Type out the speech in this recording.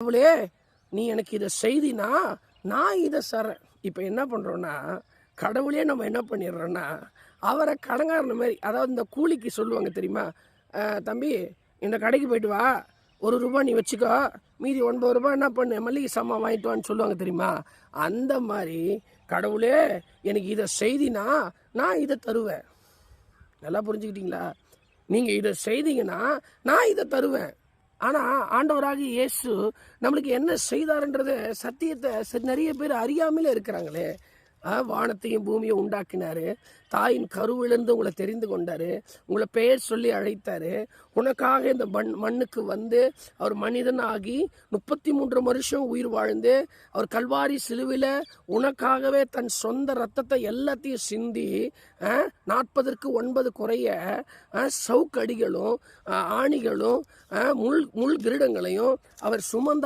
கடவுளே நீ எனக்கு இதை செய்தினா நான் இதை சரேன். இப்போ என்ன பண்ணுறோன்னா, கடவுளே நம்ம என்ன பண்ணிடுறோன்னா, அவரை கடங்காரன மாதிரி, அதாவது இந்த கூலிக்கு சொல்லுவாங்க தெரியுமா, தம்பி இந்த கடைக்கு போயிட்டு வா, ₹1 நீ வச்சுக்கோ, மீதி ₹9 என்ன பண்ணு மல்லிகை சாமான் வாங்கிட்டு வான்னு சொல்லுவாங்க தெரியுமா. அந்த மாதிரி கடவுளே எனக்கு இதை செய்தினா நான் இதை தருவேன். நல்லா புரிஞ்சுக்கிட்டீங்களா? நீங்கள் இதை செய்தீங்கன்னா நான் இதை தருவேன். ஆனால் ஆண்டவராகிய இயேசு நம்மளுக்கு என்ன செய்தாருன்றத சத்தியத்தை நிறைய பேர் அறியாமலே இருக்கிறாங்களே. வானத்தையும் பூமியும் உண்டாக்கினாரு, தாயின் கருவிலிருந்து உங்களை தெரிந்து கொண்டாரு, உங்களை பெயர் சொல்லி அழைத்தாரு, உனக்காக இந்த மண்ணுக்கு வந்து அவர் மனிதன் ஆகி 33 வருஷம் உயிர் வாழ்ந்து அவர் கல்வாரி சிலுவையில் உனக்காகவே தன் சொந்த ரத்தத்தை எல்லாத்தையும் சிந்தி 40ற்கு 9 குறைய சவுக்கடிகளும் ஆணிகளும் முள் கிரீடங்களையும் அவர் சுமந்தார்.